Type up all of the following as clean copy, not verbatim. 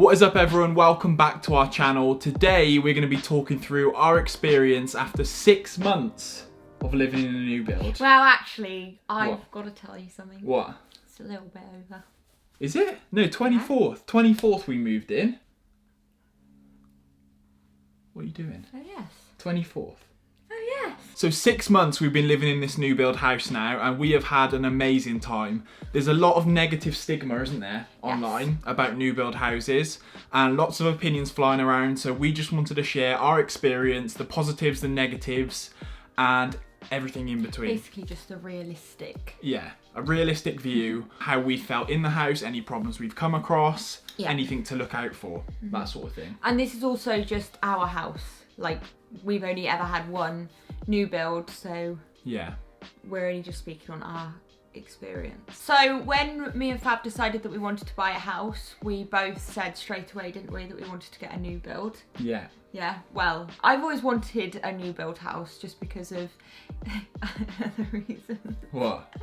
What is up everyone, welcome back to our channel. Today we're going to be talking through our experience after 6 months of living in a new build. Well actually, I've got to tell you something. What? It's a little bit over. Is it? No, 24th. 24th we moved in. What are you doing? Oh yes. 24th. Oh yes. So 6 months we've been living in this new build house now, and we have had an amazing time. There's a lot of negative stigma, isn't there, online about new build houses, and lots of opinions flying around. So we just wanted to share our experience, the positives, the negatives, and everything in between. Basically just a realistic. Yeah, a realistic view, how we felt in the house, any problems we've come across, anything to look out for, that sort of thing. And this is also just our house. Like, we've only ever had one new build, so yeah, we're only just speaking on our experience. So when me and Fab decided that we wanted to buy a house, we both said straight away, didn't we, that we wanted to get a new build. Yeah. Yeah, well, I've always wanted a new build house just because of other reasons. What?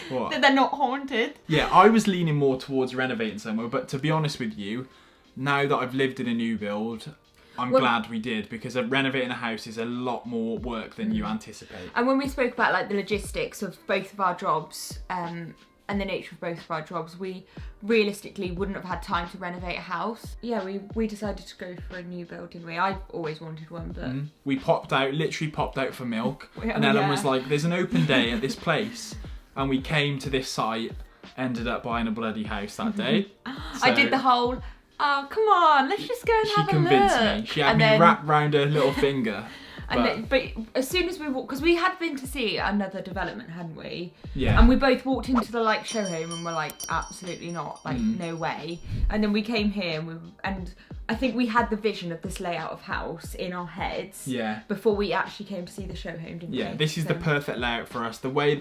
What? That they're not haunted. Yeah, I was leaning more towards renovating somewhere, but to be honest with you, now that I've lived in a new build, I'm glad we did, because renovating a house is a lot more work than you anticipate. And when we spoke about like the logistics of both of our jobs, and the nature of both of our jobs, we realistically wouldn't have had time to renovate a house. Yeah, we decided to go for a new build, didn't we? I always wanted one, but... We literally popped out for milk, and Ellen was like, there's an open day at this place, and we came to this site, ended up buying a bloody house that day. I did the whole... Oh, come on, let's just go and have a look. She convinced me. She had me wrapped round her little finger. But as soon as we walked, because we had been to see another development, hadn't we? Yeah. And we both walked into the like show home and we're like, absolutely not, like no way. And then we came here and I think we had the vision of this layout of house in our heads. Yeah. Before we actually came to see the show home, didn't we? Yeah, this is the perfect layout for us. The way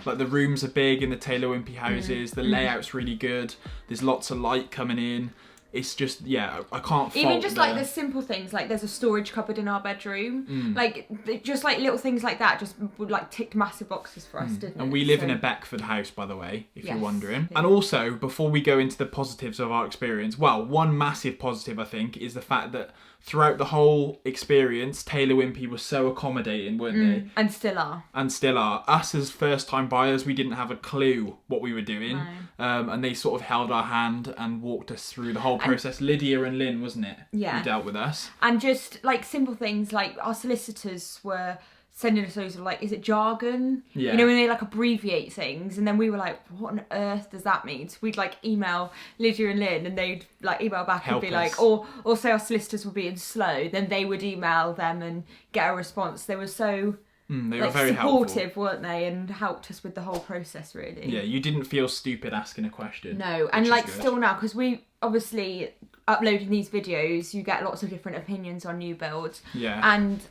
like the rooms are big in the Taylor Wimpey houses. The layout's really good. There's lots of light coming in. It's just, yeah, I can't fault even just like the simple things, like there's a storage cupboard in our bedroom, like just like little things like that just would like tick massive boxes for us, didn't it? And we live in a Beckford house, by the way, if you're wondering. And also, before we go into the positives of our experience, well, one massive positive I think is the fact that throughout the whole experience, Taylor Wimpey was so accommodating, weren't they? And still are. And still are. Us as first time buyers, we didn't have a clue what we were doing. No. And they sort of held our hand and walked us through the whole process. Lydia and Lynn, wasn't it? Yeah. Who dealt with us. And just like simple things, like our solicitors were sending us loads of like, is it jargon? Yeah. You know, when they like abbreviate things, and then we were like, what on earth does that mean? So we'd like email Lydia and Lynn, and they'd like email back and be like, or say our solicitors were being slow, then they would email them and get a response. They were so they were very supportive, helpful, weren't they? And helped us with the whole process, really. Yeah, you didn't feel stupid asking a question. No, and like still now, because we obviously uploading these videos, you get lots of different opinions on new builds. Yeah. And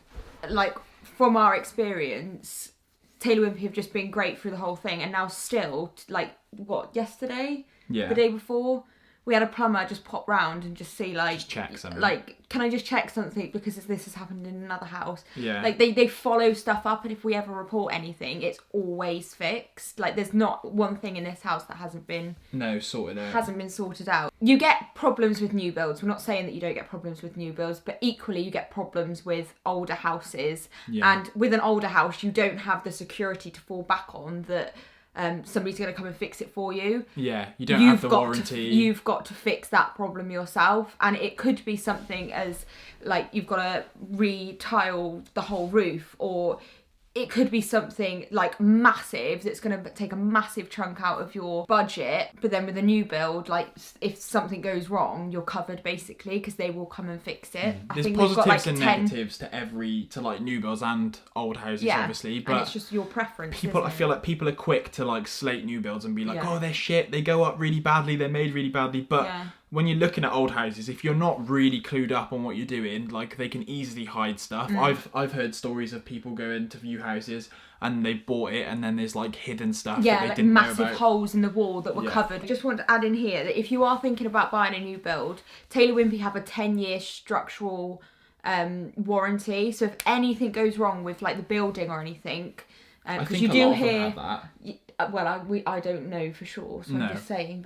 like from our experience, Taylor Wimpey have just been great through the whole thing, and now still, like, what, yesterday? Yeah. The day before? We had a plumber just pop round and just see, like... Just check something. Like, can I just check something because this has happened in another house? Yeah. Like, they follow stuff up, and if we ever report anything, it's always fixed. Like, there's not one thing in this house that hasn't been... No, sorted out. Hasn't been sorted out. You get problems with new builds. We're not saying that you don't get problems with new builds, but equally you get problems with older houses. Yeah. And with an older house, you don't have the security to fall back on that... somebody's going to come and fix it for you. Yeah, you don't have the warranty. You've got to fix that problem yourself. And it could be something as, like, you've got to re-tile the whole roof, or it could be something, like, massive that's going to take a massive chunk out of your budget. But then with a new build, like, if something goes wrong, you're covered, basically, because they will come and fix it. There's positives and negatives to like new builds and old houses, obviously, but and it's just your preference. I feel like people are quick to like slate new builds and be like, oh, they're shit, they go up really badly, they're made really badly. But when you're looking at old houses, if you're not really clued up on what you're doing, like, they can easily hide stuff. I've heard stories of people going to view houses and they bought it and then there's like hidden stuff that they didn't know about. Massive holes in the wall that were covered. I just want to add in here that if you are thinking about buying a new build, Taylor Wimpey have a 10-year structural warranty. So if anything goes wrong with like the building or anything, because you do hear, well, I don't know for sure, so I'm just saying,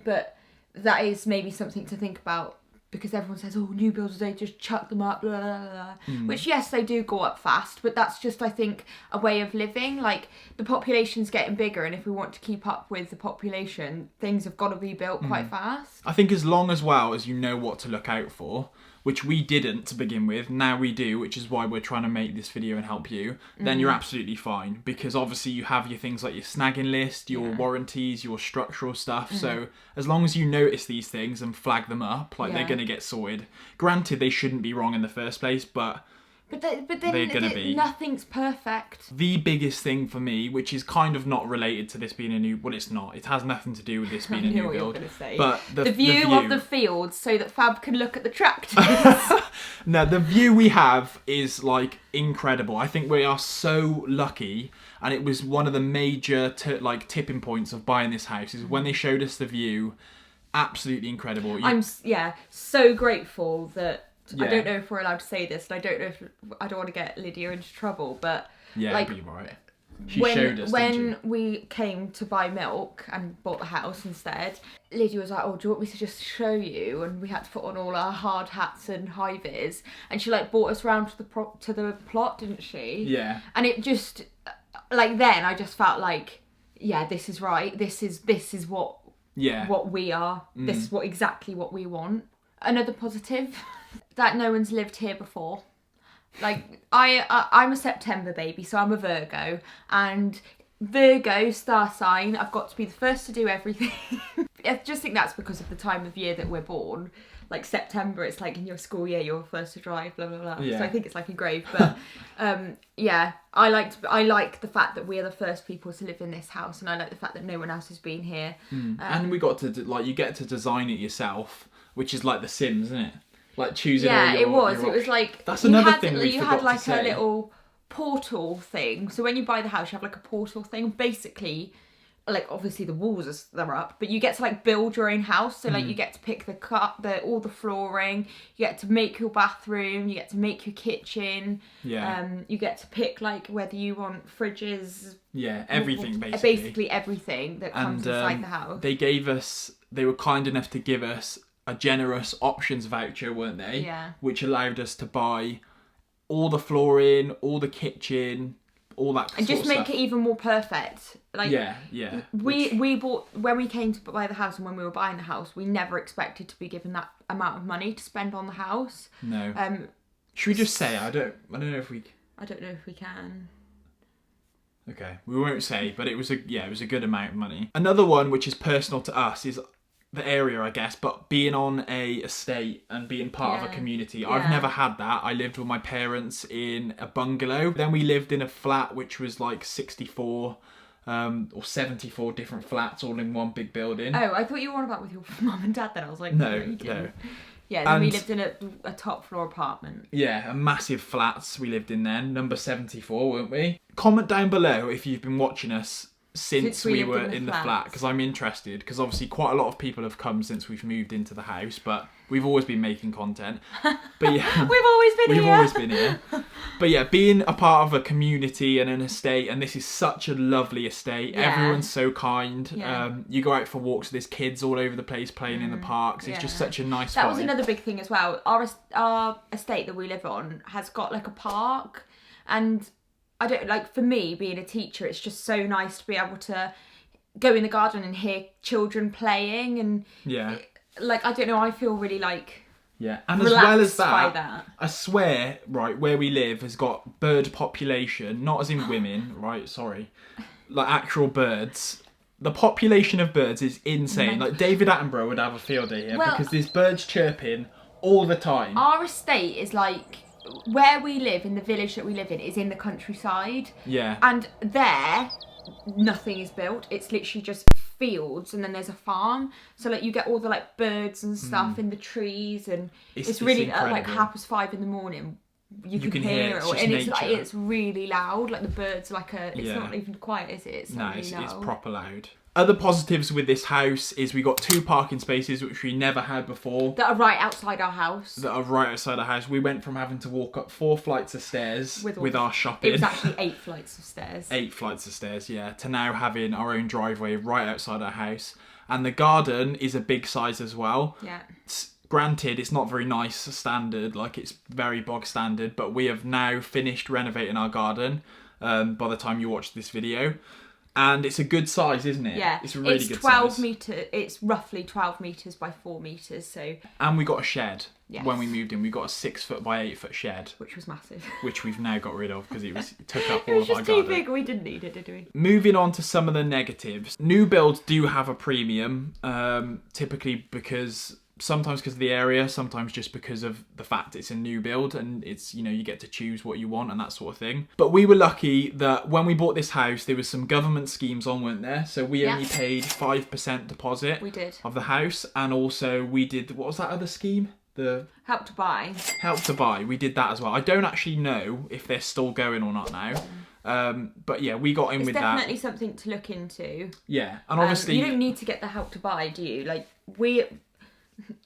but that is maybe something to think about, because everyone says, oh, new builds, they just chuck them up, blah, blah, blah. Which, yes, they do go up fast, but that's just, I think, a way of living. Like, the population's getting bigger, and if we want to keep up with the population, things have got to be built quite fast. I think as long as you know what to look out for, which we didn't to begin with, now we do, which is why we're trying to make this video and help you, then you're absolutely fine. Because obviously you have your things like your snagging list, your warranties, your structural stuff. So as long as you notice these things and flag them up, like they're going to get sorted. Granted, they shouldn't be wrong in the first place, but then they're gonna be. Nothing's perfect. The biggest thing for me, which is kind of not related to this being a new... Well, it's not. It has nothing to do with this being a new build. But the view of the fields so that Fab can look at the tractors. No, the view we have is, like, incredible. I think we are so lucky, and it was one of the major tipping points of buying this house, is when they showed us the view. Absolutely incredible. I'm so grateful that... I don't know if we're allowed to say this, and I don't know if I don't want to get Lydia into trouble, but like, be right. She showed us, when we came to buy milk and bought the house instead, Lydia was like, "Oh, do you want me to just show you?" And we had to put on all our hard hats and high vis, and she like brought us round to the plot, didn't she? Yeah. And it just then I just felt like, yeah, this is right. This is what we are. This is exactly what we want. Another positive. That no one's lived here before. Like, I'm a September baby, so I'm a Virgo. And Virgo, star sign, I've got to be the first to do everything. I just think that's because of the time of year that we're born. Like, September, it's like in your school year, you're first to drive, blah, blah, blah. Yeah. So I think it's like engraved. But, I like the fact that we're the first people to live in this house. And I like the fact that no one else has been here. And we got to, you get to design it yourself, which is like The Sims, isn't it? Like choosing all your... it was. It was like... That's another thing we forgot to say. You had like a little portal thing. So when you buy the house, you have like a portal thing. Basically, like obviously the walls are up, but you get to like build your own house. So like you get to pick all the flooring. You get to make your bathroom. You get to make your kitchen. Yeah. You get to pick like whether you want fridges. Yeah, everything basically. Basically everything that comes inside the house. They were kind enough to give us a generous options voucher, weren't they? Yeah. Which allowed us to buy all the flooring, all the kitchen, all that and just make stuff. it even more perfect. Like we bought, when we came to buy the house and when we were buying the house, we never expected to be given that amount of money to spend on the house. No. Should we just say I don't know if we can. Okay, we won't say, but it was a good amount of money. Another one which is personal to us is the area, I guess, but being on a estate and being part of a community. I've never had that. I lived with my parents in a bungalow. Then we lived in a flat which was like 64 or 74 different flats all in one big building. Oh, I thought you were on about with your mum and dad then. I was like, no. Yeah, then we lived in a top floor apartment. Yeah, a massive flats we lived in then, number 74, weren't we? Comment down below if you've been watching us since we were in the flat, because I'm interested, because obviously quite a lot of people have come since we've moved into the house, but we've always been making content. But yeah, we've always been here. But yeah, being a part of a community and an estate, and this is such a lovely estate. Everyone's so kind. You go out for walks, there's kids all over the place playing in the parks. It's just such a nice vibe. That was another big thing as well. Our estate that we live on has got like a park, and I don't like, for me being a teacher, it's just so nice to be able to go in the garden and hear children playing, and like, I don't know, I feel really like and as well as that, I swear, right, where we live has got bird population, not as in women, right, sorry, like actual birds. The population of birds is insane. Like David Attenborough would have a field day here because there's birds chirping all the time. Our estate is like, where we live, in the village that we live in, is in the countryside. Yeah. And there, nothing is built. It's literally just fields, and then there's a farm. So like you get all the like birds and stuff in the trees, and it's really at like 5:30 in the morning. You can hear it, and it's like, it's really loud. Like the birds, like it's not even quiet, is it? It's it's proper loud. Other positives with this house is we got 2 parking spaces, which we never had before. That are right outside our house. We went from having to walk up 4 flights of stairs with our shopping. It was actually 8 flights of stairs. 8 flights of stairs, yeah. To now having our own driveway right outside our house. And the garden is a big size as well. Yeah. Granted, it's not very nice standard, like it's very bog standard, but we have now finished renovating our garden by the time you watch this video. And it's a good size, isn't it? Yeah. It's a really good 12 size. It's roughly 12 metres by 4 metres, so... And we got a shed. Yes. When we moved in. We got a 6 foot by 8 foot shed. Which was massive. Which we've now got rid of because it took up It all was of our just too garden. big, we didn't need it, did we? Moving on to some of the negatives. New builds do have a premium, typically because... Sometimes because of the area, sometimes just because of the fact it's a new build and it's, you know, you get to choose what you want and that sort of thing. But we were lucky that when we bought this house, there was some government schemes on, weren't there? So we only paid 5% deposit of the house. And also we did, what was that other scheme? The Help to Buy. Help to Buy. We did that as well. I don't actually know if they're still going or not now. But yeah, we got in with that. It's definitely something to look into. Yeah. And obviously... you don't need to get the Help to Buy, do you? Like,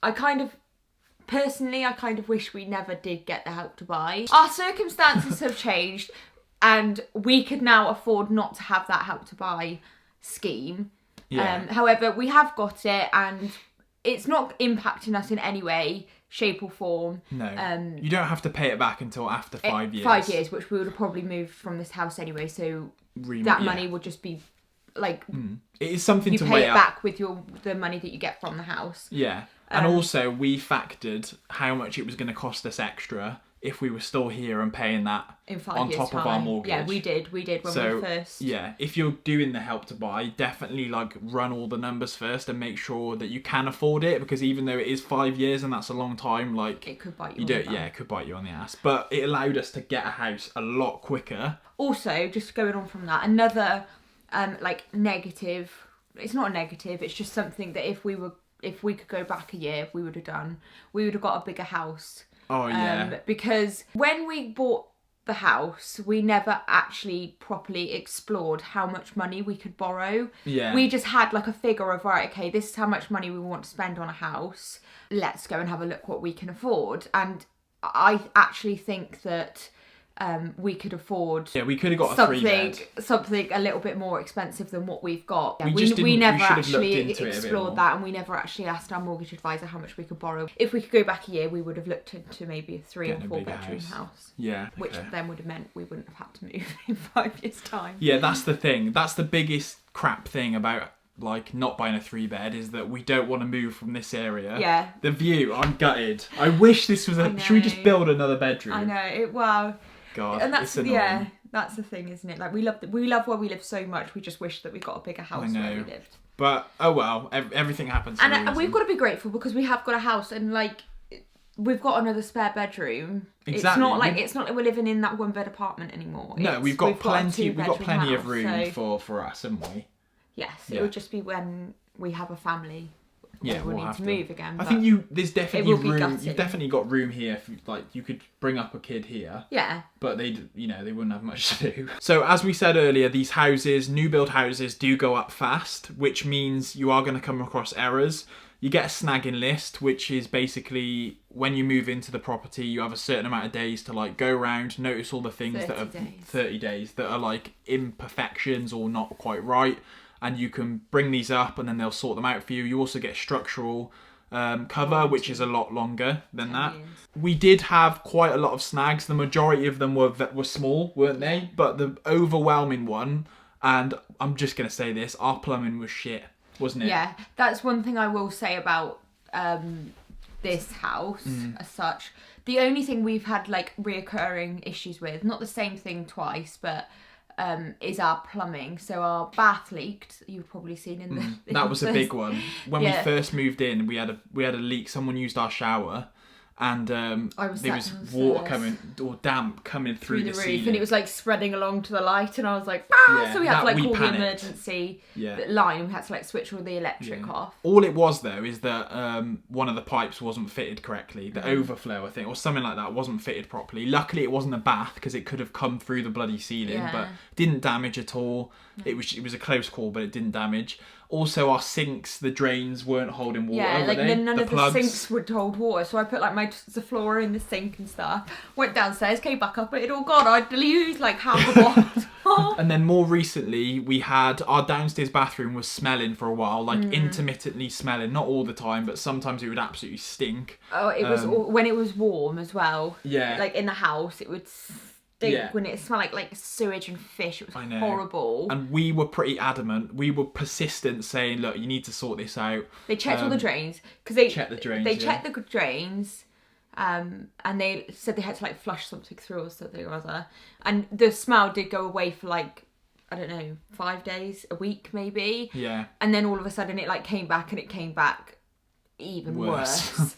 I kind of wish we never did get the Help to Buy. Our circumstances have changed and we could now afford not to have that Help to Buy scheme. Yeah. However, we have got it and it's not impacting us in any way, shape or form. No. You don't have to pay it back until after 5 years. 5 years, which we would have probably moved from this house anyway, so that money would just be like... It is something to weigh up. You pay it back with the money that you get from the house. Yeah. And also, we factored how much it was going to cost us extra if we were still here and paying that in 5 on years' top time. of our mortgage. Yeah, we did when we first... Yeah, if you're doing the Help to Buy, definitely like run all the numbers first and make sure that you can afford it, because even though it is 5 years and that's a long time, like... It could bite you on the ass. Yeah, it could bite you on the ass. But it allowed us to get a house a lot quicker. Also, just going on from that, another negative... It's not a negative, it's just something that if we could go back a year, we would have done. We would have got a bigger house. Oh, yeah. Because when we bought the house, we never actually properly explored how much money we could borrow. Yeah. We just had like a figure of, right, okay, this is how much money we want to spend on a house. Let's go and have a look what we can afford. And I actually think that... we could afford. Yeah, we could have got a 3-bed. Something a little bit more expensive than what we've got. Yeah, we never actually explored that, and we never actually asked our mortgage advisor how much we could borrow. If we could go back a year, we would have looked into maybe a 3 or 4 bedroom house. Yeah. Which then would have meant we wouldn't have had to move in 5 years' time. Yeah, that's the thing. That's the biggest crap thing about like not buying a 3-bed, is that we don't want to move from this area. Yeah. The view, I'm gutted. I wish this was should we just build another bedroom? I know. Well. God, and it's annoying. That's the thing, isn't it? Like we love where we live so much. We just wish that we got a bigger house where we lived. But oh well, everything happens. And we've got to be grateful because we have got a house and like we've got another spare bedroom. Exactly. It's not like we're living in that 1-bed apartment anymore. No, we've got plenty of room for us, haven't we? Yes, it would just be when we have a family. Yeah, we'll need to move again. I think there's definitely room. You've definitely got room here. Like you could bring up a kid here. Yeah. But they wouldn't have much to do. So as we said earlier, these houses, new build houses, do go up fast, which means you are going to come across errors. You get a snagging list, which is basically when you move into the property, you have a certain amount of days to like go around, notice all the things that are 30 days that are like imperfections or not quite right. And you can bring these up and then they'll sort them out for you. You also get structural cover, which is a lot longer than that. We did have quite a lot of snags. The majority of them were small, weren't they? But the overwhelming one, and I'm just going to say this, our plumbing was shit, wasn't it? Yeah, that's one thing I will say about this house as such. The only thing we've had like reoccurring issues with, not the same thing twice, but... is our plumbing. So our bath leaked. You've probably seen in the... That was a big one. When we first moved in, we had a leak. Someone used our shower, and there was water coming, or damp coming through the roof, ceiling. And it was like spreading along to the light, and I was like, so we had to like call the emergency line. We had to like switch all the electric off. All it was though is that one of the pipes wasn't fitted correctly. The overflow, I think, or something like that, wasn't fitted properly. Luckily, it wasn't a bath because it could have come through the bloody ceiling, but didn't damage at all. It was a close call, but it didn't damage. Also, our sinks, the drains weren't holding water. Yeah, like none of plugs. the sinks would hold water. So I put like my Zaflora in the sink and stuff. Went downstairs, came back up, but it all gone. I'd used like half a bottle. And then more recently, we had our downstairs bathroom was smelling for a while, like intermittently smelling, not all the time, but sometimes it would absolutely stink. Oh, it was when it was warm as well. Yeah. Like in the house, it would stink when it smelled like sewage and fish. It was horrible. And we were pretty adamant. We were persistent, saying, "Look, you need to sort this out." They checked all the drains because they checked the drains. They checked the drains. And they said they had to like flush something through or something or other. And the smell did go away for like, I don't know, 5 days, a week maybe. Yeah. And then all of a sudden it like came back, and it came back even worse.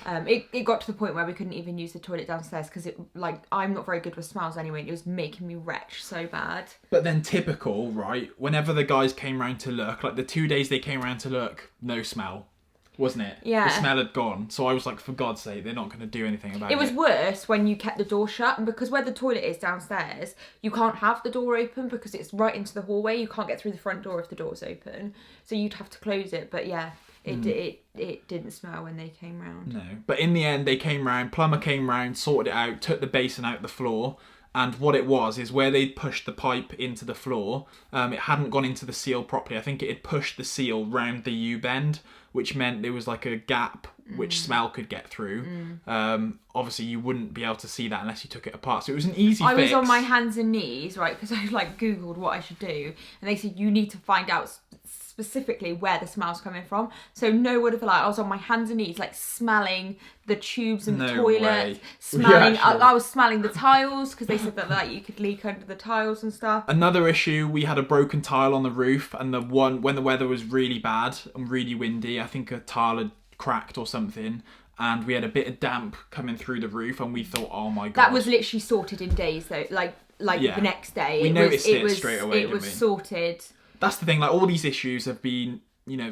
It got to the point where we couldn't even use the toilet downstairs because it like I'm not very good with smells anyway. It was making me retch so bad. But then typical, right? Whenever the guys came round to look, like the 2 days they came round to look, no smell. Wasn't it? Yeah. The smell had gone. So I was like, for God's sake, they're not going to do anything about it. It was worse when you kept the door shut, and because where the toilet is downstairs, you can't have the door open because it's right into the hallway. You can't get through the front door if the door's open. So you'd have to close it. But yeah, it didn't smell when they came round. No. But in the end, they came round, plumber came round, sorted it out, took the basin out the floor. And what it was is where they'd pushed the pipe into the floor, it hadn't gone into the seal properly. I think it had pushed the seal round the U-bend, which meant there was like a gap which smell could get through. Obviously, you wouldn't be able to see that unless you took it apart. So it was an easy fix. I was on my hands and knees, right, because I like Googled what I should do. And they said, you need to find out specifically where the smell's coming from. So no word of a lie, I was on my hands and knees, like smelling the tubes in the toilet, smelling. I was smelling the tiles because they said that like you could leak under the tiles and stuff. Another issue, we had a broken tile on the roof, and when the weather was really bad and really windy, I think a tile had cracked or something. And we had a bit of damp coming through the roof, and we thought, oh my God. That was literally sorted in days though, like the next day. We noticed it straight away, It was sorted. That's the thing, like all these issues have been,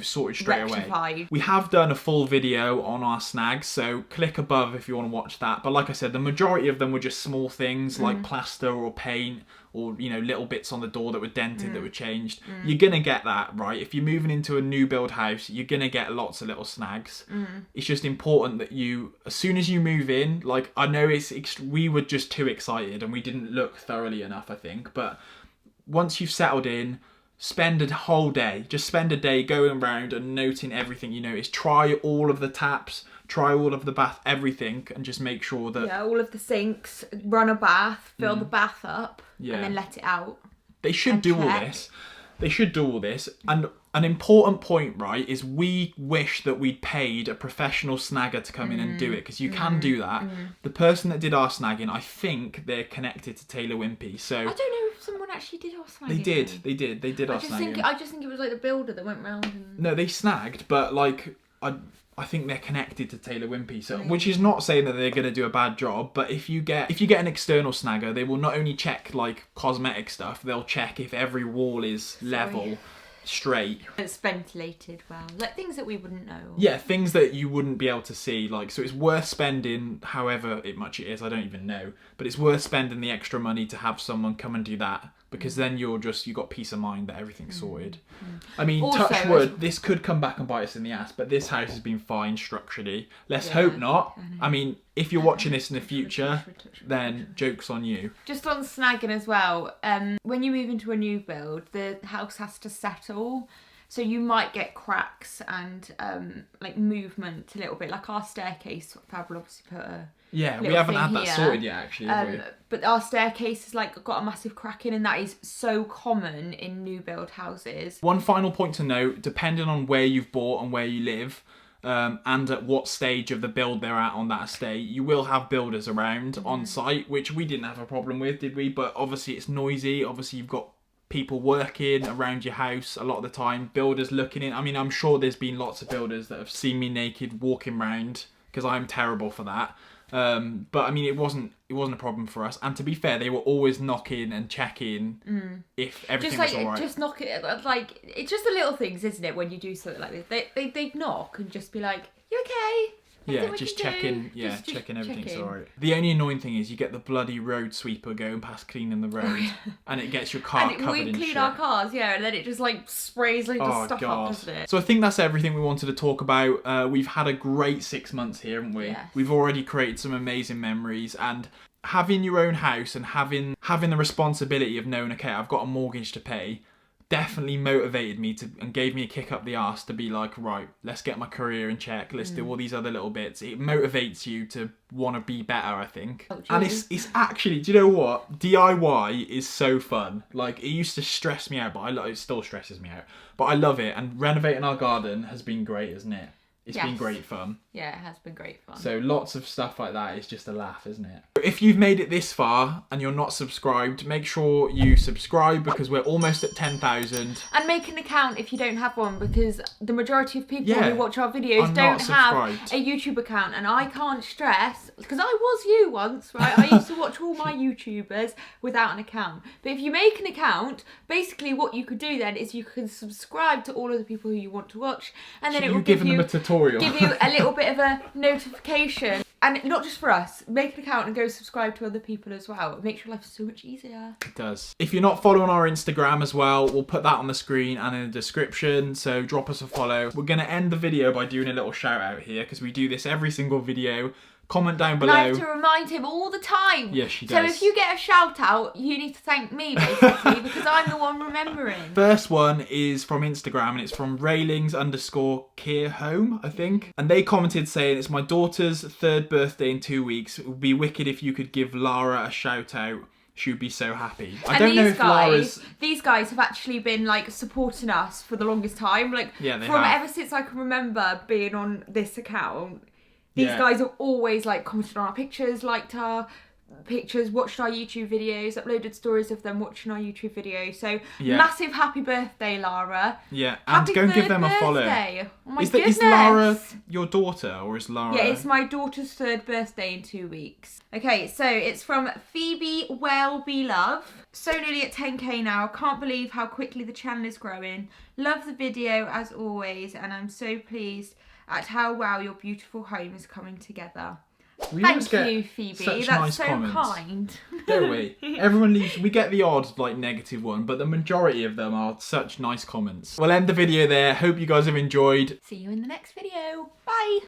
sorted straight rectified away. We have done a full video on our snags, so click above if you want to watch that. But like I said, the majority of them were just small things like plaster or paint or, little bits on the door that were dented that were changed. You're going to get that, right? If you're moving into a new build house, you're going to get lots of little snags. It's just important that as soon as you move in, like I know we were just too excited and we didn't look thoroughly enough, I think. But once you've settled in, spend a whole day, just spend a day going around and noting everything you notice. Try all of the taps, try all of the bath, everything, and just make sure that... Yeah, all of the sinks, run a bath, fill the bath up, and then let it out. They should do all this. They should do all this. And an important point, right, is we wish that we'd paid a professional snagger to come in and do it, because you can do that. The person that did our snagging, I think they're connected to Taylor Wimpey, so... I don't know if someone actually did our snagging. They did our snagging. I just think it was like the builder that went round and... No, they snagged, but like... I think they're connected to Taylor Wimpey, so which is not saying that they're going to do a bad job, but if you get an external snagger, they will not only check like cosmetic stuff, they'll check if every wall is level, straight. It's ventilated well, like things that we wouldn't know. Yeah, things that you wouldn't be able to see, like, so it's worth spending however much it is, I don't even know, but it's worth spending the extra money to have someone come and do that, because then you got peace of mind that everything's sorted. I mean, also, touch wood, this could come back and bite us in the ass, but this house has been fine structurally. Let's hope not. I mean, if you're watching this in the future, then joke's on you. Just on snagging as well, when you move into a new build, the house has to settle. So you might get cracks and like movement a little bit, like our staircase. Fab will obviously put a we haven't had that sorted yet, actually, have we? But our staircase has like got a massive crack in, and that is so common in new build houses. One final point to note: depending on where you've bought and where you live, and at what stage of the build they're at on that estate, you will have builders around on site, which we didn't have a problem with, did we? But obviously it's noisy. Obviously you've got people working around your house a lot of the time, builders looking in. I mean, I'm sure there's been lots of builders that have seen me naked walking around, because I'm terrible for that. But I mean, it wasn't a problem for us. And to be fair, they were always knocking and checking if everything was all right. Just knock it, like, it's just the little things, isn't it? When you do something like this, they'd knock and just be like, "You okay?" Yeah, just checking. Yeah, checking everything's alright. The only annoying thing is you get the bloody road sweeper going past cleaning the road, and it gets your car covered in shit. We clean our cars, yeah, and then it just like sprays loads of stuff up, doesn't it? So I think that's everything we wanted to talk about. We've had a great 6 months here, haven't we? Yes. We've already created some amazing memories, and having your own house and having the responsibility of knowing, okay, I've got a mortgage to pay, definitely motivated me to and gave me a kick up the arse to be like, right, let's get my career in check, let's do all these other little bits. It motivates you to want to be better, I think. And it's actually, do you know what, DIY is so fun. Like, it used to stress me out, but it still stresses me out, but I love it. And renovating our garden has been great, isn't it? It's been great fun. Yeah, it has been great fun. So lots of stuff like that is just a laugh, isn't it? If you've made it this far and you're not subscribed, make sure you subscribe because we're almost at 10,000. And make an account if you don't have one, because the majority of people who watch our videos don't have a YouTube account. And I can't stress, because I was you once, right? I used to watch all my YouTubers without an account. But if you make an account, basically what you could do then is you can subscribe to all of the people who you want to watch, and then it will give you a tutorial. Give you a little bit of a notification. And not just for us, make an account and go subscribe to other people as well. It makes your life so much easier. It does. If you're not following our Instagram as well, we'll put that on the screen and in the description, so drop us a follow. We're going to end the video by doing a little shout out here because we do this every single video. Comment down below. And I have to remind him all the time. Yes, she does. So if you get a shout out, you need to thank me, basically, because I'm the one remembering. First one is from Instagram, and it's from railings_care_home, I think. And they commented saying, it's my daughter's 3rd birthday in 2 weeks. It would be wicked if you could give Lara a shout out. She would be so happy. I don't know if Lara's... These guys have actually been like supporting us for the longest time. Like, ever since I can remember being on this account. These guys have always like commented on our pictures, liked our pictures, watched our YouTube videos, uploaded stories of them watching our YouTube videos. So massive happy birthday, Lara. Yeah, and go and give them a follow. Oh my goodness. Is Lara your daughter, or is Lara... Yeah, it's my daughter's 3rd birthday in 2 weeks. Okay, so it's from Phoebe Wellbelove. So nearly at 10k now. Can't believe how quickly the channel is growing. Love the video as always, and I'm so pleased at how well your beautiful home is coming together. Thank you, Phoebe. That's so kind. Don't we? Everyone leaves. We get the odd like negative one, but the majority of them are such nice comments. We'll end the video there. Hope you guys have enjoyed. See you in the next video. Bye.